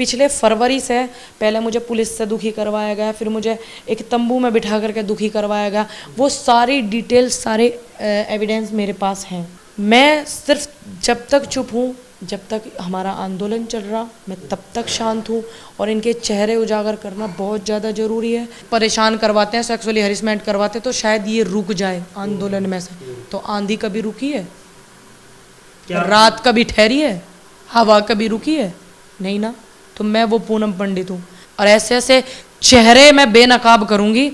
पिछले फरवरी से पहले मुझे पुलिस से दुखी करवाया गया, फिर मुझे एक तंबू में बिठा करके दुखी करवाया गया। वो सारी डिटेल्स, सारे एविडेंस मेरे पास हैं। मैं सिर्फ जब तक चुप हूँ, जब तक हमारा आंदोलन चल रहा, मैं तब तक शांत हूँ। और इनके चेहरे उजागर करना बहुत ज़्यादा ज़रूरी है। परेशान करवाते हैं, सेक्सुअली हरिसमेंट करवाते हैं, तो शायद ये रुक जाए आंदोलन में से। तो आंधी कभी रुकी है? रात कभी ठहरी है? हवा कभी रुकी है? नहीं ना। तो मैं वो पूनम पंडित हूँ और ऐसे ऐसे चेहरे मैं बेनकाब करूँगी।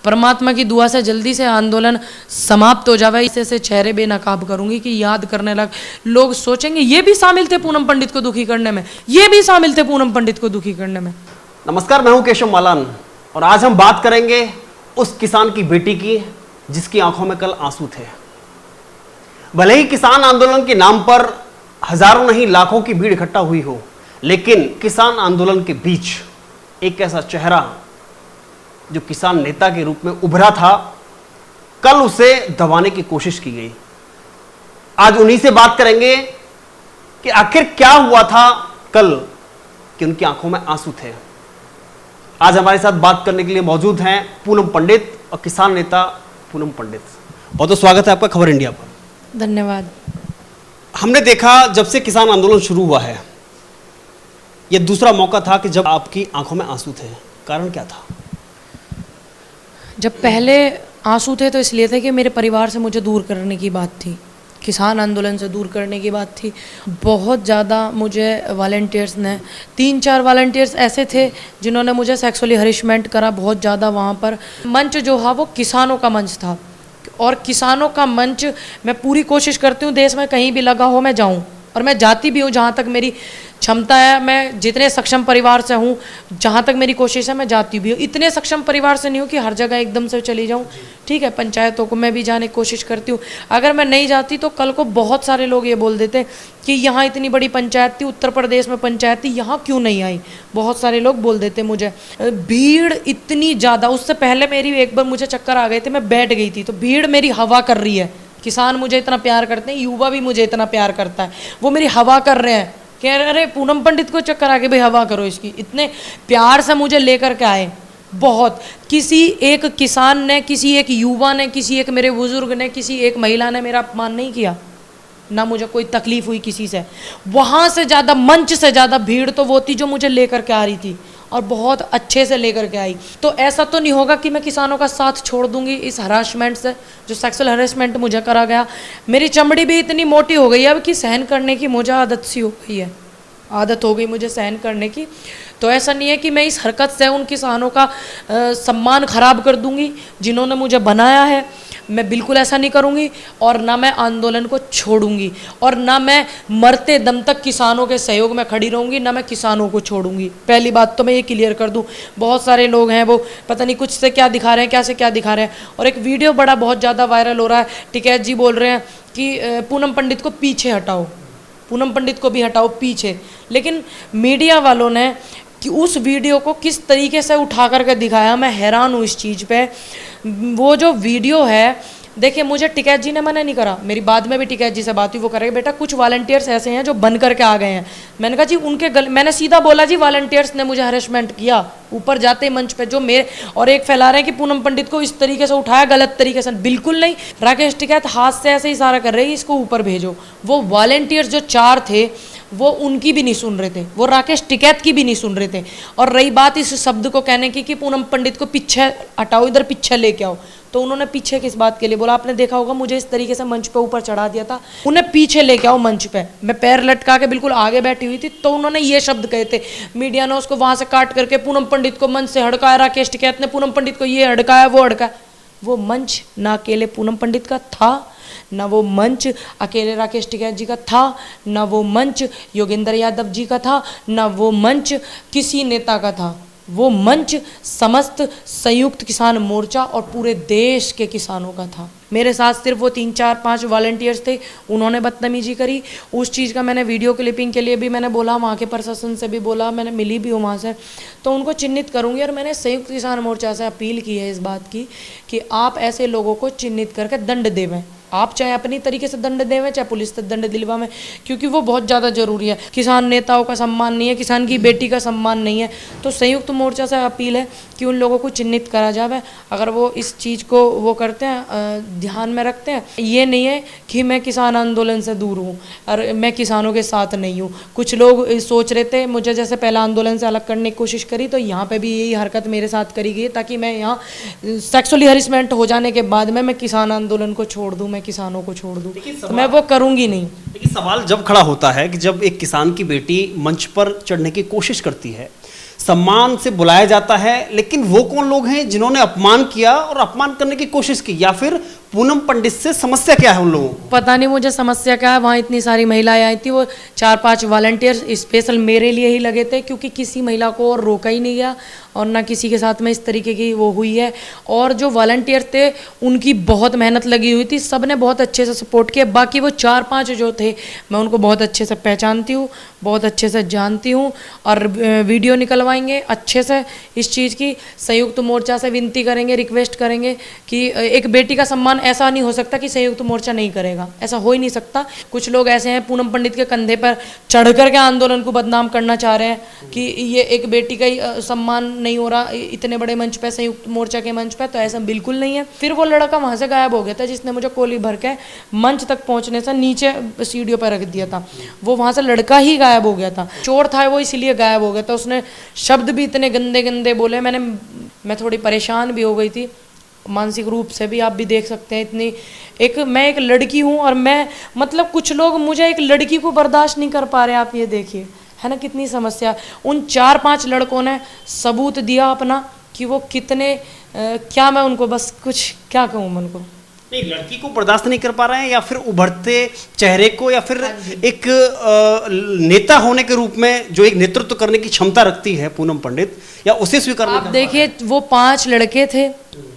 परमात्मा की दुआ से जल्दी से आंदोलन समाप्त हो जावे, ऐसे ऐसे चेहरे बेनकाब करूँगी कि याद करने लग लोग सोचेंगे ये भी शामिल थे पूनम पंडित को दुखी करने में, ये भी शामिल थे पूनम पंडित को दुखी करने में। नमस्कार, मैं हूं केशव मालान और आज हम बात करेंगे उस किसान की बेटी की जिसकी आंखों में कल आंसू थे। भले ही किसान आंदोलन के नाम पर हजारों नहीं लाखों की भीड़ इकट्ठा हुई हो, लेकिन किसान आंदोलन के बीच एक ऐसा चेहरा जो किसान नेता के रूप में उभरा था, कल उसे दबाने की कोशिश की गई। आज उन्हीं से बात करेंगे कि आखिर क्या हुआ था कल कि उनकी आंखों में आंसू थे। आज हमारे साथ बात करने के लिए मौजूद हैं पूनम पंडित और किसान नेता पूनम पंडित। बहुत बहुत स्वागत है आपका खबर इंडिया पर। धन्यवाद। हमने देखा जब से किसान आंदोलन शुरू हुआ है, यह दूसरा मौका था कि जब आपकी आंखों में आंसू थे। कारण क्या था? जब पहले आंसू थे तो इसलिए थे कि मेरे परिवार से मुझे दूर करने की बात थी, किसान आंदोलन से दूर करने की बात थी। बहुत ज़्यादा मुझे वॉलंटियर्स ने, 3-4 वॉलंटियर्स ऐसे थे जिन्होंने मुझे सेक्सुअली हरिशमेंट करा बहुत ज़्यादा। वहाँ पर मंच जो था वो किसानों का मंच था और किसानों का मंच मैं पूरी कोशिश करती हूँ देश में कहीं भी लगा हो मैं जाऊँ, और मैं जाती भी हूँ जहाँ तक मेरी क्षमता है। मैं जितने सक्षम परिवार से हूँ, जहाँ तक मेरी कोशिश है मैं जाती भी हूँ। इतने सक्षम परिवार से नहीं हूँ कि हर जगह एकदम से चली जाऊँ, ठीक है। पंचायतों को मैं भी जाने की कोशिश करती हूँ। अगर मैं नहीं जाती तो कल को बहुत सारे लोग ये बोल देते कि यहाँ इतनी बड़ी पंचायत थी, उत्तर प्रदेश में पंचायत थी, यहाँ क्यों नहीं आई। बहुत सारे लोग बोल देते मुझे। भीड़ इतनी ज़्यादा, उससे पहले मेरी एक बार मुझे चक्कर आ गए थे, मैं बैठ गई थी। तो भीड़ मेरी हवा कर रही है। किसान मुझे इतना प्यार करते हैं, युवा भी मुझे इतना प्यार करता है, वो मेरी हवा कर रहे हैं। कह रहे अरे पूनम पंडित को चक्कर आ गए, भाई हवा करो इसकी। इतने प्यार से मुझे लेकर के आए। बहुत किसी एक किसान ने, किसी एक युवा ने, किसी एक मेरे बुजुर्ग ने, किसी एक महिला ने मेरा अपमान नहीं किया, ना मुझे कोई तकलीफ हुई किसी से। वहाँ से ज़्यादा, मंच से ज़्यादा भीड़ तो वो थी जो मुझे लेकर के आ रही थी और बहुत अच्छे से लेकर के आई। तो ऐसा तो नहीं होगा कि मैं किसानों का साथ छोड़ दूंगी इस हरासमेंट से, जो सेक्सुअल हरासमेंट मुझे करा गया। मेरी चमड़ी भी इतनी मोटी हो गई है अब कि सहन करने की मुझे आदत सी हो गई है, आदत हो गई मुझे सहन करने की। तो ऐसा नहीं है कि मैं इस हरकत से उन किसानों का सम्मान खराब कर दूंगी जिन्होंने मुझे बनाया है। मैं बिल्कुल ऐसा नहीं करूंगी और ना मैं आंदोलन को छोड़ूंगी और ना मैं मरते दम तक किसानों के सहयोग में खड़ी रहूंगी, ना मैं किसानों को छोड़ूंगी। पहली बात तो मैं ये क्लियर कर दूं। बहुत सारे लोग हैं वो पता नहीं कुछ से क्या दिखा रहे हैं, क्या से क्या दिखा रहे हैं। और एक वीडियो बहुत ज़्यादा वायरल हो रहा है। टिकैत जी बोल रहे हैं कि पूनम पंडित को पीछे हटाओ, पूनम पंडित को भी हटाओ पीछे। लेकिन मीडिया वालों ने कि उस वीडियो को किस तरीके से उठा करके दिखाया, मैं हैरान हूँ इस चीज़ पे। वो जो वीडियो है, देखिए मुझे टिकैत जी ने मना नहीं करा, मेरी बाद में भी टिकैत जी से बात हुई। वो करेंगे बेटा कुछ वॉलंटियर्स ऐसे हैं जो बन करके आ गए हैं। मैंने कहा जी उनके मैंने सीधा बोला जी वॉलंटियर्स ने मुझे हरेसमेंट किया ऊपर जाते ही मंच पे, जो मेरे। और एक फैला रहे हैं कि पूनम पंडित को इस तरीके से उठाया गलत तरीके से। बिल्कुल नहीं। राकेश टिकैत हाथ से ऐसे इशारा कर रहे हैं इसको ऊपर भेजो। वो वॉलंटियर्स जो 4 थे वो उनकी भी नहीं सुन रहे थे, वो राकेश टिकैत की भी नहीं सुन रहे थे। और रही बात इस शब्द को कहने की कि पूनम पंडित को पीछे हटाओ, इधर पीछे लेके आओ, तो उन्होंने पीछे किस बात के लिए बोला? आपने देखा होगा मुझे इस तरीके से मंच पे ऊपर चढ़ा दिया था, उन्हें पीछे लेके आओ मंच पे। मैं पैर लटका के बिल्कुल आगे बैठी हुई थी, तो उन्होंने ये शब्द कहे थे। मीडिया ने उसको वहां से काट करके पूनम पंडित को मंच से हड़काया, राकेश टिकैत ने पूनम पंडित को ये हड़काया वो हड़काया। वो मंच ना अकेले पूनम पंडित का था, ना वो मंच अकेले राकेश टिकैत जी का था, ना वो मंच योगेंद्र यादव जी का था, ना वो मंच किसी नेता का था। वो मंच समस्त संयुक्त किसान मोर्चा और पूरे देश के किसानों का था। मेरे साथ सिर्फ वो 3-4-5 वॉलंटियर्स थे, उन्होंने बदतमीजी करी। उस चीज़ का मैंने वीडियो क्लिपिंग के लिए भी मैंने बोला, वहाँ के प्रशासन से भी बोला, मैंने मिली भी हूँ वहाँ से, तो उनको चिन्हित करूँगी। और मैंने संयुक्त किसान मोर्चा से अपील की है इस बात की कि आप ऐसे लोगों को चिन्हित करके दंड देवें। आप चाहे अपनी तरीके से दंड देवें, चाहे पुलिस से दंड दिलवावें, क्योंकि वो बहुत ज़्यादा ज़रूरी है। किसान नेताओं का सम्मान नहीं है, किसान की बेटी का सम्मान नहीं है। तो संयुक्त मोर्चा से अपील है कि उन लोगों को चिन्हित करा जाए। अगर वो इस चीज़ को वो करते हैं, ध्यान में रखते हैं, ये नहीं है कि मैं किसान आंदोलन से दूर हूँ और मैं किसानों के साथ नहीं हूँ। कुछ लोग सोच रहे थे मुझे जैसे पहला आंदोलन से अलग करने की कोशिश करी, तो यहाँ पे भी यही हरकत मेरे साथ करी गई ताकि मैं यहाँ सेक्सुअली हरिसमेंट हो जाने के बाद में मैं किसान आंदोलन को छोड़ दूँ, मैं किसानों को छोड़ दूँ, तो मैं वो करूँगी नहीं। लेकिन सवाल जब खड़ा होता है कि जब एक किसान की बेटी मंच पर चढ़ने की कोशिश करती है, सम्मान से बुलाया जाता है, लेकिन वो कौन लोग हैं जिन्होंने अपमान किया और अपमान करने की कोशिश की, या फिर पूनम पंडित से समस्या क्या है उन लोगों को? पता नहीं मुझे समस्या क्या है। वहाँ इतनी सारी महिलाएं आई थी, वो 4-5 वॉलंटियर्स स्पेशल मेरे लिए ही लगे थे, क्योंकि किसी महिला को और रोका ही नहीं गया और ना किसी के साथ में इस तरीके की वो हुई है। और जो वॉलंटियर थे उनकी बहुत मेहनत लगी हुई थी, सब ने बहुत अच्छे से सपोर्ट किया। बाकी वो 4-5 जो थे मैं उनको बहुत अच्छे से पहचानती हूँ, बहुत अच्छे से जानती हूँ और वीडियो निकलवाएंगे अच्छे से इस चीज़ की। संयुक्त मोर्चा से विनती करेंगे, रिक्वेस्ट करेंगे कि एक बेटी का सम्मान ऐसा नहीं हो सकता कि संयुक्त मोर्चा नहीं करेगा, ऐसा हो ही नहीं सकता। कुछ लोग ऐसे हैं पूनम पंडित के कंधे पर चढ़ करके आंदोलन को बदनाम करना चाह रहे हैं कि ये एक बेटी का ही सम्मान नहीं हो रहा इतने बड़े मंच पे, संयुक्त मोर्चा के मंच पे, तो ऐसा बिल्कुल नहीं है। फिर वो लड़का वहाँ से गायब हो गया था जिसने मुझे कोली भर के मंच तक पहुँचने से नीचे सीढ़ियों पर रख दिया था, वो वहाँ से लड़का ही गायब हो गया था। चोर था वो, इसलिए गायब हो गया था। उसने शब्द भी इतने गंदे गंदे बोले, मैं थोड़ी परेशान भी हो गई थी मानसिक रूप से भी, आप भी देख सकते हैं। इतनी मैं एक लड़की हूँ और मैं मतलब कुछ लोग मुझे एक लड़की को बर्दाश्त नहीं कर पा रहे, आप ये देखिए, है ना कितनी समस्या। उन 4-5 लड़कों ने सबूत दिया अपना कि वो कितने क्या मैं उनको बस कुछ क्या कहूँ मैं उनको। नहीं, लड़की को बर्दाश्त नहीं कर पा रहे हैं या फिर उभरते चेहरे को, या फिर एक नेता होने के रूप में जो एक नेतृत्व करने की क्षमता रखती है पूनम पंडित, या उसे स्वीकार नहीं कर पा रहे हैं? देखिए वो 5 लड़के थे,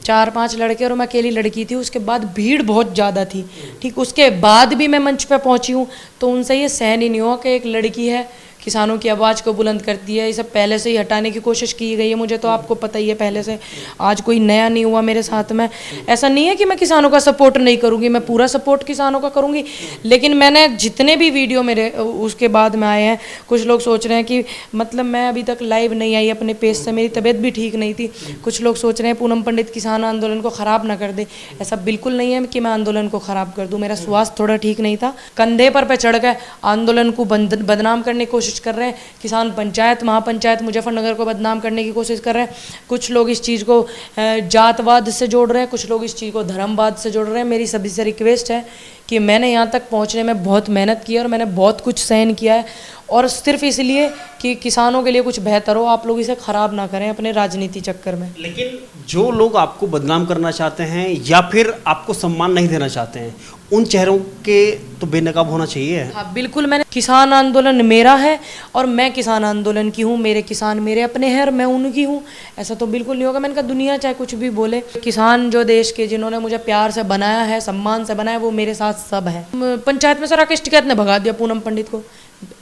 4-5 लड़के और मैं अकेली लड़की थी। उसके बाद भीड़ बहुत ज़्यादा थी, ठीक, उसके बाद भी मैं मंच पे पहुंची हूँ, तो उनसे ये सहन ही नहीं हुआ कि एक लड़की है किसानों की आवाज़ को बुलंद करती है। इसे पहले से ही हटाने की कोशिश की गई है, मुझे तो आपको पता ही है पहले से, आज कोई नया नहीं हुआ मेरे साथ में। ऐसा नहीं है कि मैं किसानों का सपोर्ट नहीं करूँगी, मैं पूरा सपोर्ट किसानों का करूँगी, लेकिन मैंने जितने भी वीडियो मेरे उसके बाद में आए हैं, कुछ लोग सोच रहे हैं कि मतलब मैं अभी तक लाइव नहीं आई अपने पेज से, मेरी तबीयत भी ठीक नहीं थी। कुछ लोग सोच रहे हैं पूनम पंडित किसान आंदोलन को ख़राब ना कर दे, ऐसा बिल्कुल नहीं है कि मैं आंदोलन को ख़राब कर दूँ। मेरा स्वास्थ्य थोड़ा ठीक नहीं था, कंधे पर चढ़ गए आंदोलन को बदनाम करने की कोशिश कर रहे हैं। किसान पंचायत महापंचायत मुजफ्फरनगर को बदनाम करने की कोशिश कर रहे हैं। कुछ लोग इस चीज़ को जातवाद से जोड़ रहे हैं, कुछ लोग इस चीज़ को धर्मवाद से जोड़ रहे हैं। मेरी सभी से रिक्वेस्ट है कि मैंने यहाँ तक पहुँचने में बहुत मेहनत की है और मैंने बहुत कुछ सहन किया है, और सिर्फ इसलिए कि किसानों के लिए कुछ बेहतर हो। आप लोग इसे ख़राब ना करें अपने राजनीति चक्कर में। लेकिन जो लोग आपको बदनाम करना चाहते हैं या फिर आपको सम्मान नहीं देना चाहते हैं, उन चेहरों के तो बेनकाब होना चाहिए। हाँ बिल्कुल, मैंने किसान आंदोलन मेरा है और मैं किसान आंदोलन की हूँ, मेरे किसान मेरे अपने हैं और मैं उनकी हूँ, ऐसा तो बिल्कुल नहीं होगा। मैंने कहा दुनिया चाहे कुछ भी बोले, किसान जो देश के जिन्होंने मुझे प्यार से बनाया है, सम्मान से बनाया, वो मेरे साथ सब है। पंचायत में से राकेश टिकैत ने भगा दिया पूनम पंडित को।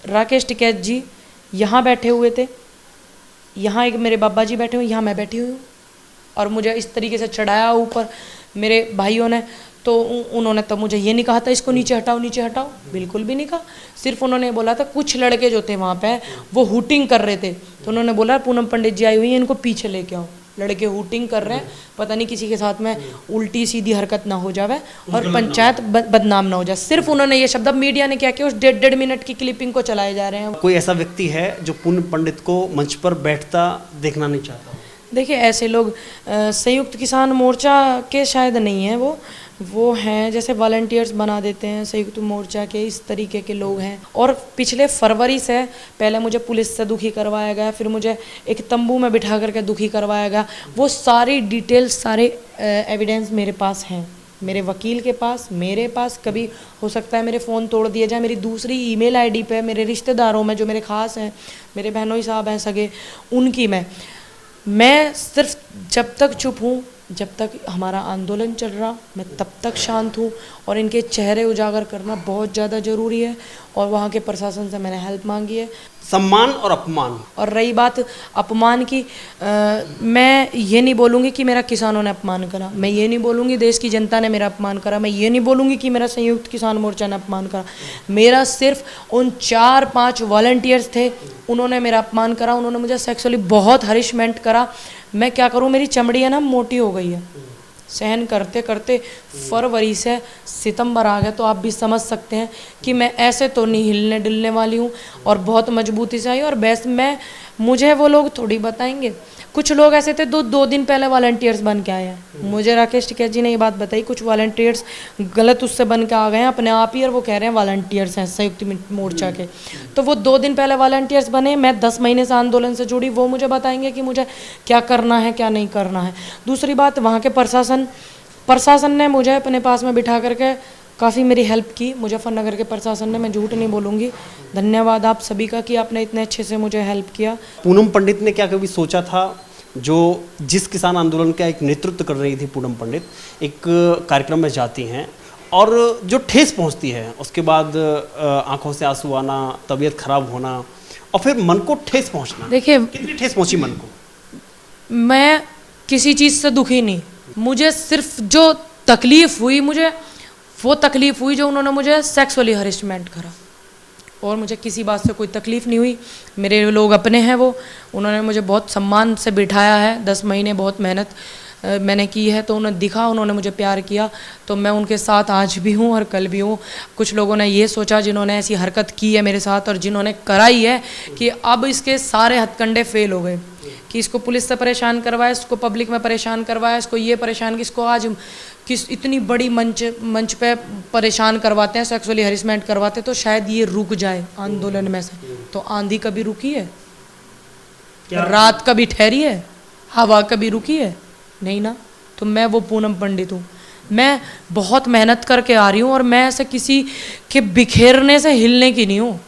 राकेश टिकैत जी यहाँ बैठे हुए थे, यहाँ एक मेरे बाबा जी बैठे हुए, यहाँ मैं बैठी हुई हूँ, और मुझे इस तरीके से चढ़ाया ऊपर मेरे भाइयों ने। तो उन्होंने तो मुझे ये नहीं कहा था इसको नीचे हटाओ नीचे हटाओ, बिल्कुल भी नहीं कहा। सिर्फ उन्होंने बोला था, कुछ लड़के जो थे वहाँ पे वो हुटिंग कर रहे थे, तो उन्होंने बोला पूनम पंडित जी आई हुई है, इनको पीछे लेके आओ। लड़के हुटिंग कर रहे हैं, पता नहीं किसी के साथ में उल्टी सीधी हरकत ना हो जावे और पंचायत बदनाम ना हो जाए। सिर्फ उन्होंने ये शब्द, अब मीडिया ने क्या किया, उस 1.5 मिनट की क्लिपिंग को चलाए जा रहे हैं। कोई ऐसा व्यक्ति है जो पूनम पंडित को मंच पर बैठता देखना नहीं चाहता? देखिए ऐसे लोग संयुक्त किसान मोर्चा के शायद नहीं हैं, वो हैं जैसे वॉलंटियर्स बना देते हैं संयुक्त मोर्चा के, इस तरीके के लोग हैं। और पिछले फरवरी से पहले मुझे पुलिस से दुखी करवाया गया, फिर मुझे एक तंबू में बिठा करके दुखी करवाया गया। वो सारी डिटेल्स, सारे एविडेंस मेरे पास हैं, मेरे वकील के पास, मेरे पास। कभी हो सकता है मेरे फ़ोन तोड़ दिया जाए, मेरी दूसरी ईमेल आईडी पे मेरे रिश्तेदारों में जो मेरे ख़ास हैं, मेरे बहनोई साहब हैं सगे, उनकी मैं सिर्फ जब तक चुप हूँ, जब तक हमारा आंदोलन चल रहा, मैं तब तक शांत हूँ। और इनके चेहरे उजागर करना बहुत ज़्यादा ज़रूरी है, और वहाँ के प्रशासन से मैंने हेल्प मांगी है। सम्मान और अपमान। और रही बात अपमान की, मैं ये नहीं बोलूँगी कि मेरा किसानों ने अपमान करा, मैं ये नहीं बोलूँगी देश की जनता ने मेरा अपमान करा, मैं ये नहीं बोलूँगी कि मेरा संयुक्त किसान मोर्चा ने अपमान करा। मेरा सिर्फ उन 4-5 वॉलंटियर्स थे, उन्होंने मेरा अपमान करा, उन्होंने मुझे सेक्सुअली बहुत हरिशमेंट करा। मैं क्या करूँ, मेरी चमड़ी है ना मोटी हो गई है, सहन करते करते फरवरी से सितंबर आ गया, तो आप भी समझ सकते हैं कि मैं ऐसे तो नहीं हिलने डुलने वाली हूँ, और बहुत मजबूती से आई। और बेस्ट मुझे वो लोग थोड़ी बताएंगे, कुछ लोग ऐसे थे दो दिन पहले वॉलंटियर्स बन के आए हैं। मुझे राकेश टिकैत जी ने ये बात बताई, कुछ वॉलंटियर्स गलत उससे बन के आ गए हैं अपने आप ही, और वो कह रहे हैं वॉलंटियर्स हैं संयुक्त मोर्चा के। तो वो 2 दिन पहले वॉलंटियर्स बने, मैं 10 महीने से आंदोलन से जुड़ी, वो मुझे बताएंगे कि मुझे क्या करना है क्या नहीं करना है। दूसरी बात, वहाँ के प्रशासन ने मुझे अपने पास में बिठा करके काफ़ी मेरी हेल्प की, मुजफ्फरनगर के प्रशासन ने, मैं झूठ नहीं बोलूँगी। धन्यवाद आप सभी का कि आपने इतने अच्छे से मुझे हेल्प किया। पूनम पंडित ने क्या कभी सोचा था, जो जिस किसान आंदोलन का एक नेतृत्व कर रही थी पूनम पंडित, एक कार्यक्रम में जाती हैं और जो ठेस पहुंचती है, उसके बाद आंखों से आंसू आना, तबीयत खराब होना, और फिर मन को ठेस पहुंचना। देखिए कितनी ठेस पहुंची मन को? मैं किसी चीज़ से दुखी नहीं, मुझे सिर्फ जो तकलीफ़ हुई, मुझे वो तकलीफ़ हुई जो उन्होंने मुझे सेक्सुअली हरिशमेंट करा, और मुझे किसी बात से कोई तकलीफ़ नहीं हुई। मेरे लोग अपने हैं, वो उन्होंने मुझे बहुत सम्मान से बिठाया है, 10 महीने बहुत मेहनत मैंने की है, तो उन्हें दिखा, उन्होंने मुझे प्यार किया, तो मैं उनके साथ आज भी हूँ और कल भी हूँ। कुछ लोगों ने ये सोचा, जिन्होंने ऐसी हरकत की है मेरे साथ और जिन्होंने कराई है, कि अब इसके सारे हथकंडे फेल हो गए, कि इसको पुलिस से परेशान करवाया, इसको पब्लिक में परेशान करवाया, इसको ये परेशान, इसको आज किस इतनी बड़ी मंच पे परेशान करवाते हैं, सेक्सुअली हरिसमेंट करवाते हैं, तो शायद ये रुक जाए आंदोलन में से। तो आंधी कभी रुकी है? रात कभी ठहरी है? हवा कभी रुकी है? नहीं ना। तो मैं वो पूनम पंडित हूँ, मैं बहुत मेहनत करके आ रही हूँ, और मैं ऐसे किसी के बिखेरने से हिलने की नहीं हूँ,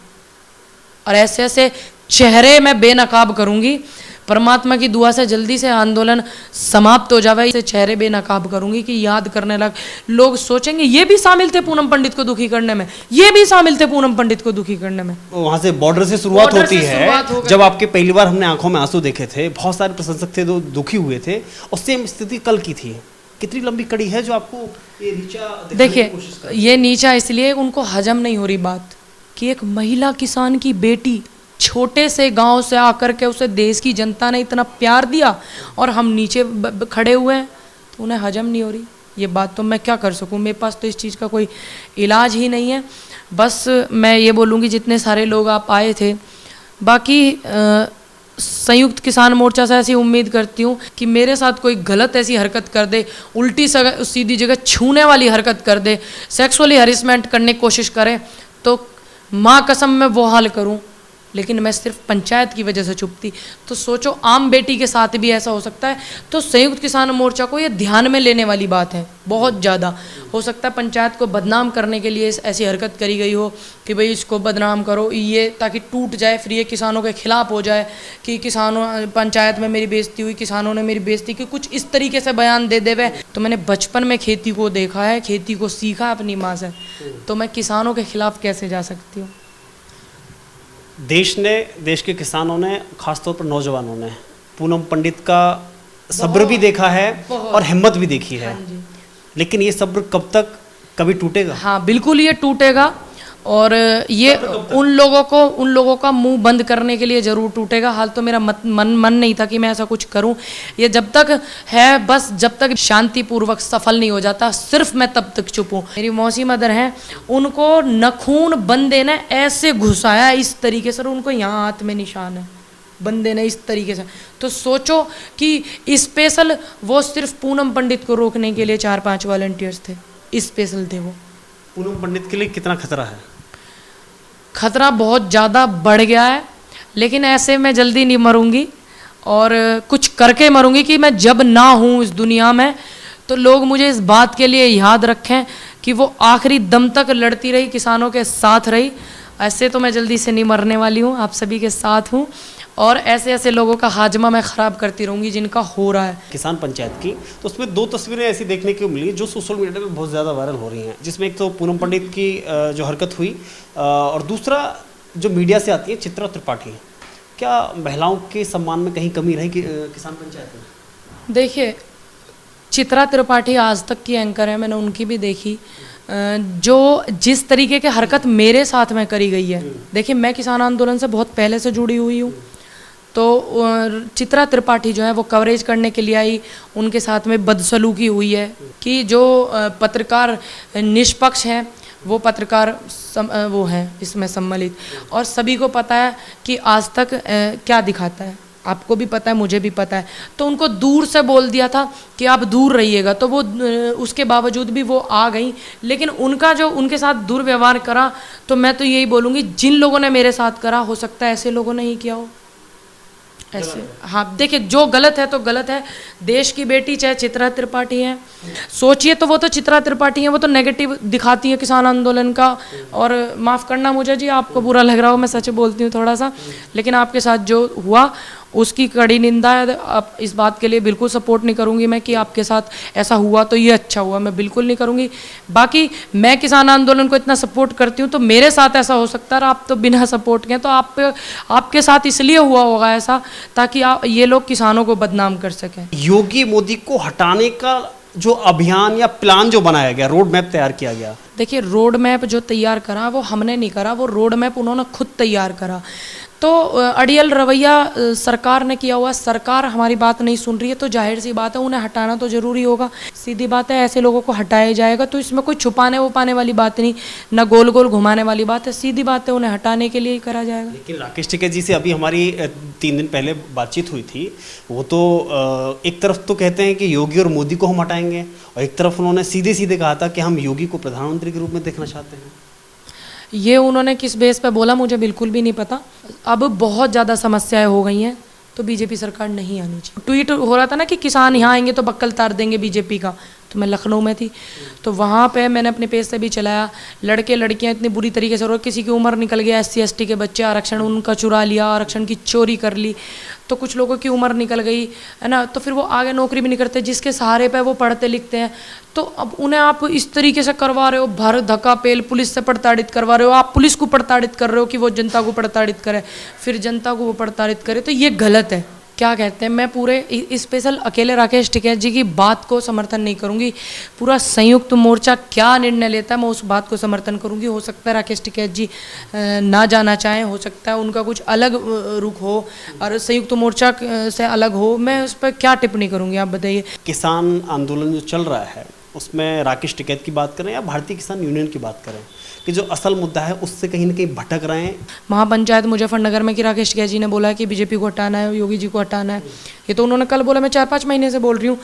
और ऐसे ऐसे चेहरे मैं बेनकाब करूँगी। परमात्मा की दुआ से जल्दी से आंदोलन समाप्त हो जावे, इसे चेहरे बेनकाब करूँगी कि याद करने लग लोग सोचेंगे ये भी शामिल थे पूनम पंडित को दुखी करने में, ये भी शामिल थे पूनम पंडित को दुखी करने में। वहाँ से बॉर्डर से शुरुआत होती है, जब आपके पहली बार हमने आंखों में आंसू देखे थे, बहुत सारे प्रशंसक थे जो दुखी हुए थे, और सेम स्थिति कल की थी। कितनी लंबी कड़ी है जो आपको ये नीचा? देखिए, ये नीचा इसलिए उनको हजम नहीं हो रही बात कि एक महिला किसान की बेटी छोटे से गांव से आकर के उसे देश की जनता ने इतना प्यार दिया, और हम नीचे खड़े हुए हैं, तो उन्हें हजम नहीं हो रही ये बात। तो मैं क्या कर सकूं, मेरे पास तो इस चीज़ का कोई इलाज ही नहीं है। बस मैं ये बोलूँगी, जितने सारे लोग आप आए थे, बाकी संयुक्त किसान मोर्चा से ऐसी उम्मीद करती हूँ कि मेरे साथ कोई गलत ऐसी हरकत कर दे, उल्टी सीधी जगह छूने वाली हरकत कर दे, सेक्सुअली हरिसमेंट करने की कोशिश करे, तो माँ कसम मैं वो हाल करूँ। लेकिन मैं सिर्फ पंचायत की वजह से चुप थी, तो सोचो आम बेटी के साथ भी ऐसा हो सकता है। तो संयुक्त किसान मोर्चा को ये ध्यान में लेने वाली बात है, बहुत ज़्यादा। हो सकता है पंचायत को बदनाम करने के लिए ऐसी हरकत करी गई हो कि भाई इसको बदनाम करो, ये ताकि टूट जाए, फिर ये किसानों के खिलाफ हो जाए कि किसानों पंचायत में मेरी बेइज्जती हुई, किसानों ने मेरी बेइज्जती की, कुछ इस तरीके से बयान दे देवे। तो मैंने बचपन में खेती को देखा है, खेती को सीखा अपनी माँ से, तो मैं किसानों के खिलाफ कैसे जा सकती हूँ? देश के किसानों ने, खासतौर पर नौजवानों ने पूनम पंडित का सब्र भी देखा है और हिम्मत भी देखी है। हाँ, लेकिन ये सब्र कब तक, कभी टूटेगा? हाँ बिल्कुल, ये टूटेगा, और ये उन लोगों का मुंह बंद करने के लिए ज़रूर टूटेगा। हाल तो मेरा मन नहीं था कि मैं ऐसा कुछ करूं। ये जब तक है, बस जब तक शांतिपूर्वक सफल नहीं हो जाता, सिर्फ मैं तब तक चुप हूँ। मेरी मौसी मदर हैं, उनको नखून बंदे ने ऐसे घुसाया इस तरीके से, उनको यहाँ हाथ में निशान है, बंदे ने इस तरीके से। तो सोचो कि स्पेशल वो सिर्फ पूनम पंडित को रोकने के लिए 4-5 वॉलंटियर्स थे, स्पेशल थे वो। पूनम पंडित के लिए कितना खतरा है? खतरा बहुत ज़्यादा बढ़ गया है, लेकिन ऐसे मैं जल्दी नहीं मरूंगी, और कुछ करके मरूंगी कि मैं जब ना हूँ इस दुनिया में, तो लोग मुझे इस बात के लिए याद रखें कि वो आखिरी दम तक लड़ती रही, किसानों के साथ रही। ऐसे तो मैं जल्दी से नहीं मरने वाली हूँ, आप सभी के साथ हूँ, और ऐसे ऐसे लोगों का हाजमा मैं ख़राब करती रहूँगी जिनका हो रहा है। किसान पंचायत की, तो उसमें 2 तस्वीरें ऐसी देखने को मिली जो सोशल मीडिया पे बहुत ज़्यादा वायरल हो रही हैं, जिसमें एक तो पूनम पंडित की जो हरकत हुई, और दूसरा जो मीडिया से आती है चित्रा त्रिपाठी, क्या महिलाओं के सम्मान में कहीं कमी रही कि किसान पंचायत में? देखिए, चित्रा त्रिपाठी आज तक की एंकर है, मैंने उनकी भी देखी। जो जिस तरीके की हरकत मेरे साथ में करी गई है, देखिए मैं किसान आंदोलन से बहुत पहले से जुड़ी हुई हूँ, तो चित्रा त्रिपाठी जो है वो कवरेज करने के लिए आई, उनके साथ में बदसलूकी हुई है कि जो पत्रकार निष्पक्ष हैं वो पत्रकार वो हैं इसमें सम्मिलित, और सभी को पता है कि आज तक क्या दिखाता है, आपको भी पता है मुझे भी पता है। तो उनको दूर से बोल दिया था कि आप दूर रहिएगा, तो वो उसके बावजूद भी वो आ गई। लेकिन उनका जो उनके साथ दुर्व्यवहार करा, तो मैं तो यही बोलूँगी जिन लोगों ने मेरे साथ करा, हो सकता है ऐसे लोगों ने ही किया हो ऐसे। हाँ देखिए, जो गलत है तो गलत है। देश की बेटी चाहे चित्रा त्रिपाठी है, सोचिए तो वो तो चित्रा त्रिपाठी है, वो तो नेगेटिव दिखाती है किसान आंदोलन का। और माफ़ करना मुझे जी, आपको बुरा लग रहा हो, मैं सच बोलती हूँ थोड़ा सा, लेकिन आपके साथ जो हुआ उसकी कड़ी निंदा है। आप इस बात के लिए बिल्कुल सपोर्ट नहीं करूँगी मैं कि आपके साथ ऐसा हुआ तो ये अच्छा हुआ, मैं बिल्कुल नहीं करूँगी। बाकी मैं किसान आंदोलन को इतना सपोर्ट करती हूँ, तो मेरे साथ ऐसा हो सकता है, आप तो बिना सपोर्ट के, तो आपके साथ इसलिए हुआ होगा ऐसा ताकि ये लोग किसानों को बदनाम कर सकें। योगी मोदी को हटाने का जो अभियान या प्लान जो बनाया गया, रोड मैप तैयार किया गया, देखिए रोड मैप जो तैयार करा वो हमने नहीं करा, वो रोड मैप उन्होंने खुद तैयार करा। तो अड़ियल रवैया सरकार ने किया हुआ, सरकार हमारी बात नहीं सुन रही है, तो जाहिर सी बात है उन्हें हटाना तो ज़रूरी होगा, सीधी बात है, ऐसे लोगों को हटाया जाएगा। तो इसमें कोई छुपाने वुपाने वाली बात नहीं, ना गोल गोल घुमाने वाली बात है, सीधी बात है, उन्हें हटाने के लिए ही करा जाएगा। लेकिन राकेश टिकैत जी से अभी हमारी 3 दिन पहले बातचीत हुई थी, वो तो एक तरफ तो कहते हैं कि योगी और मोदी को हम हटाएंगे, और एक तरफ उन्होंने सीधे सीधे कहा था कि हम योगी को प्रधानमंत्री के रूप में देखना चाहते हैं। ये उन्होंने किस बेस पे बोला मुझे बिल्कुल भी नहीं पता। अब बहुत ज़्यादा समस्याएं हो गई हैं, तो बीजेपी सरकार नहीं आनी चाहिए। ट्वीट हो रहा था ना कि किसान यहाँ आएंगे तो बक्कल तार देंगे बीजेपी का, तो मैं लखनऊ में थी, तो वहाँ पे मैंने अपने पेज से भी चलाया, लड़के लड़कियाँ इतनी बुरी तरीके से, और किसी की उम्र निकल गया, SC ST के बच्चे, आरक्षण उनका चुरा लिया, आरक्षण की चोरी कर ली, तो कुछ लोगों की उम्र निकल गई है ना, तो फिर वो आगे नौकरी भी नहीं करते, जिसके सहारे पे वो पढ़ते लिखते हैं, तो अब उन्हें आप इस तरीके से करवा रहे हो, भर धक्का पेल पुलिस से प्रताड़ित करवा रहे हो, आप पुलिस को प्रताड़ित कर रहे हो कि वो जनता को प्रताड़ित करे, फिर जनता को वो प्रताड़ित करे, तो ये गलत है। क्या कहते हैं, मैं पूरे स्पेशल अकेले राकेश टिकैत जी की बात को समर्थन नहीं करूंगी, पूरा संयुक्त मोर्चा क्या निर्णय लेता है मैं उस बात को समर्थन करूंगी। हो सकता है राकेश टिकैत जी ना जाना चाहें, हो सकता है उनका कुछ अलग रुख हो और संयुक्त मोर्चा से अलग हो, मैं उस पर क्या टिप्पणी करूंगी, आप बताइए। किसान आंदोलन जो चल रहा है उसमें राकेश टिकैत की बात करें या भारतीय किसान यूनियन की बात करें, कि जो असल मुद्दा है उससे कहीं ना कहीं भटक रहे हैं। महापंचायत मुजफ्फरनगर में कि राकेश टिकैत जी ने बोला है कि बीजेपी को हटाना है, योगी जी को हटाना है, ये तो उन्होंने कल बोला, मैं 4-5 महीने से बोल रही हूँ।